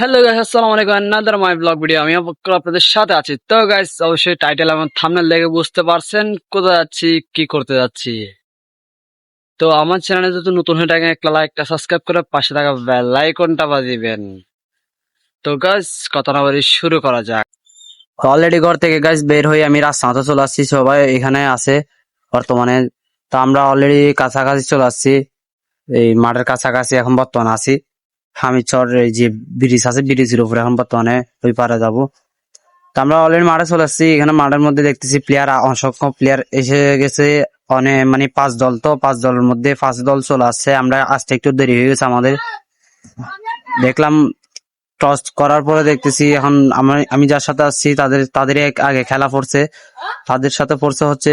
Hello guys, আসসালামু আলাইকুম। Another my blog video. আমি আপনাদের সাথে আছি। তো গাইস, অবশ্যই টাইটেল এবং থাম্বনেল দেখে বুঝতে পারছেন কোথায় যাচ্ছি, কি করতে যাচ্ছি। তো আমার চ্যানেলে যদি নতুন হয়ে থাকেন, একটা লাইক, একটা সাবস্ক্রাইব করে পাশে থাকা বেল আইকনটা বাজিবেন। তো গাইস, কথা না বলে শুরু করা যাক। অলরেডি ঘর থেকে গাইস বের হয়ে আমি রাস্তাতে চলে আসছি। সবাই এখানে আছে বর্তমানে। তো আমরা অলরেডি কাছাকাছি চলে আসছি, এই মাঠের কাছাকাছি এখন বর্তমানে আছি। হামিদচর এই যে ব্রিজ আছে, ব্রিজের উপরে এখন বর্তমানে ওই পারে যাবো। তো আমরা অলরেডি মাঠে চলে আসছি। এখানে মাঠের মধ্যে দেখতেছি প্লেয়ার, অসংখ্য প্লেয়ার এসে গেছে। অনেক মানে 5 দল, তো 5 দলের মধ্যে 5 দল চলে আসছে। আমরা আসতে একটু দেরি হয়ে গেছে আমাদের। দেখলাম টস করার পরে দেখতেছি এখন আমি যার সাথে আসছি তাদের আগে খেলা পড়ছে। তাদের সাথে পড়ছে হচ্ছে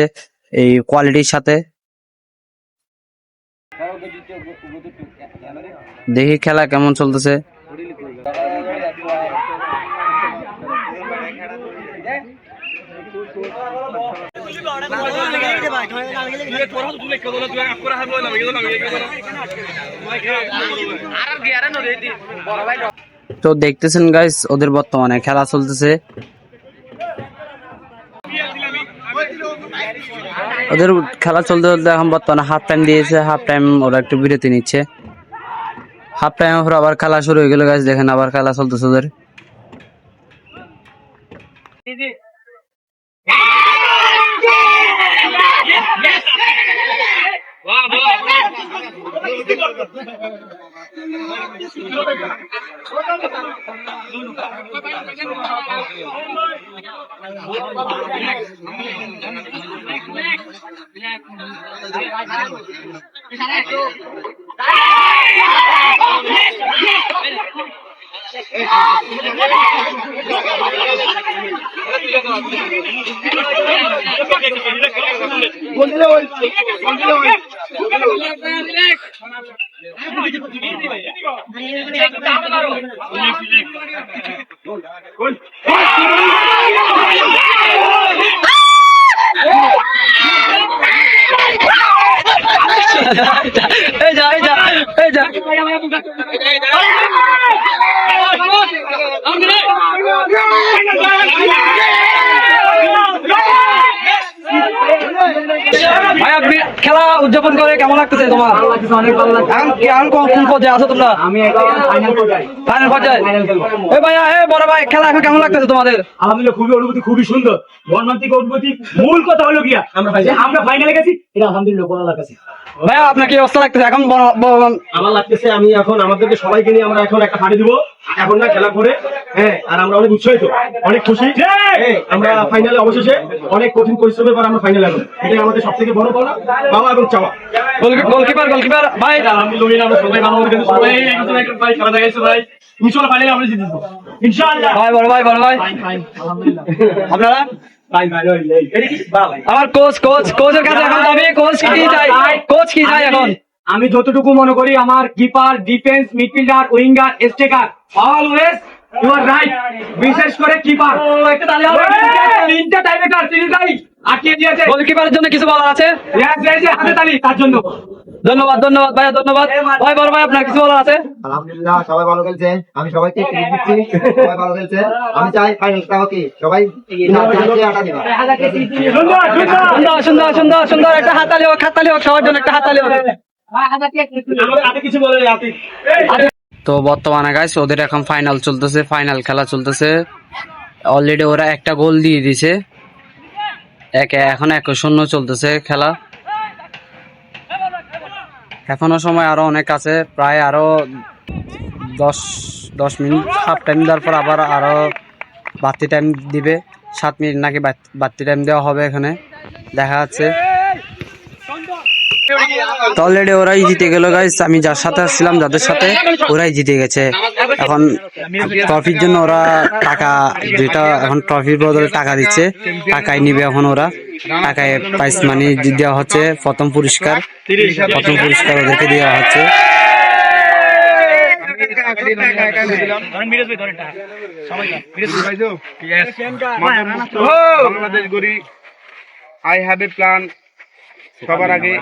এই কোয়ালিটির সাথে। দেখি খেলা কেমন চলতেছে। তো দেখতেছেন গাইস, ওদের বর্তমানে খেলা চলতেছে। ওদের খেলা চলতে চলতে এখন বর্তমানে হাফ টাইম দিয়েছে। হাফ টাইম ওরা একটু বিরতি নিচ্ছে। হাফ টাইম পর আবার খেলা শুরু হয়ে গেল গাইস। দেখেন আবার খেলা চলতেছে ওদের। ভাই, আপনি খেলা উদযাপন করে কেমন লাগতেছে তোমার? অনেক ভালো লাগছে। এখন কোন পর্যায়ে আছো তোমরা? আমি ফাইনাল পর্যায়ে। এই ভাইয়া, বড় ভাই, খেলা এখন কেমন লাগতেছে তোমাদের? আলহামদুলিল্লাহ, খুবই অনুভূতি, খুবই সুন্দর, মর্মান্তিক অনুভূতি। মূল কথা হলো গিয়া আমরা ফাইনালে গেছি, এটা আলহামদুলিল্লাহ বলা লাগছে। ভাইয়া, আপনার কি অবস্থা লাগতেছে এখন? আমার লাগতেছে আমি এখন আমাদেরকে সবাইকে নিয়ে আমরা এখন একটা পার্টি দিব এখন না, খেলা করে। হ্যাঁ, আর আমরা অনেক উৎসাহিত, অনেক খুশি। আমরা ফাইনালে অবশেষে অনেক কঠিন পরিশ্রমের পর আমরা ফাইনালে এলাম। এটা আমাদের সব থেকে বড় পাওয়া এবং চাওয়া। গোলকিপার ভাই, আলহামদুলিল্লাহ আমরা সবাই ভালো করে সবাই একজন ভাই খেলা দেখাইছে ভাই। ইনশাআল্লাহ ফাইনালে আমরা জিতব ইনশাআল্লাহ। ভাই, বড় ভাই আলহামদুলিল্লাহ। আপনারা আমার কোচের কাছে এখন যাবে। কোচ কি চাই এখন? আমি যতটুকু মনে করি আমার keeper, defence, midfielder, winger, striker always you are right. বিশেষ করে কিপার, তিনটা টাইমেকার তিনটাই আটকে দিয়েছে। গোলকিপারের জন্য কিছু বলার আছে? হাতে তালি তার জন্য। ধন্যবাদ ভাইয়া, ধন্যবাদ। ভাই, বড় ভাই, আপনার কিছু বলার আছে? আলহামদুলিল্লাহ, সবাই ভালো খেলছে। আমি সবাইকে ক্রেডিট দিচ্ছি, সবাই ভালো খেলছে। আমি চাই ফাইনালটা হোক, সবাই সুন্দর একটা হাততালি হোক, সবার জন্য একটা হাততালি হোক। তো বর্তমানে গাইস ওদের এখন ফাইনাল চলতেছে, ফাইনাল খেলা চলতেছে। অলরেডি ওরা একটা গোল দিয়ে দিছে। এখন 1-0 চলতেছে খেলা। এখনো সময় আরো অনেক আছে, প্রায় আরো 10 মিনিট। হাফ টাইম দেওয়ার পর আবার আরো বাড়তি টাইম দিবে। 7 মিনিট নাকি বাড়তি টাইম দেওয়া হবে এখানে, দেখা যাচ্ছে। তো অলরেডি ওরাই জিতে গেল গাইস। আমি যার সাথে আসছিলাম, যাদের সাথে, ওরাই জিতে গেছে। এখন ট্রফির জন্য ওরা টাকা, যেটা এখন ট্রফির বদলে টাকা দিচ্ছে, টাকায় নিবে এখন ওরা। টাকায় প্রাইজ মানি দেওয়া হচ্ছে। প্রথম পুরস্কার ওদেরকে দেওয়া হচ্ছে। Bangladesh Gori, I have a plan সবার আগে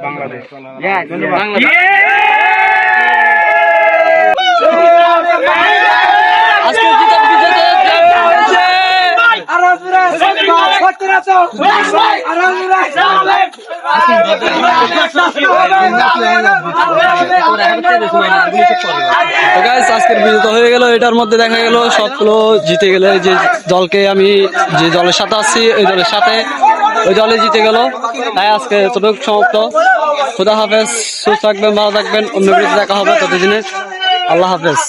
বাংলাদেশ। আজকে জিতের বিজেতে আজকের বিজেতা হয়ে গেল। এটার মধ্যে দেখা গেল সবগুলো জিতে গেল। যে দলকে আমি যে দলের সাথে আছি ওই দলের সাথে ওই দলে জিতে গেল। তাই আজকে এতটুকু সমাপ্ত। খুদা হাফেজ, সুস্থ থাকবেন, ভালো থাকবেন। অন্য ভিডিওতে দেখা হবে ততদিনে। আল্লাহ হাফেজ।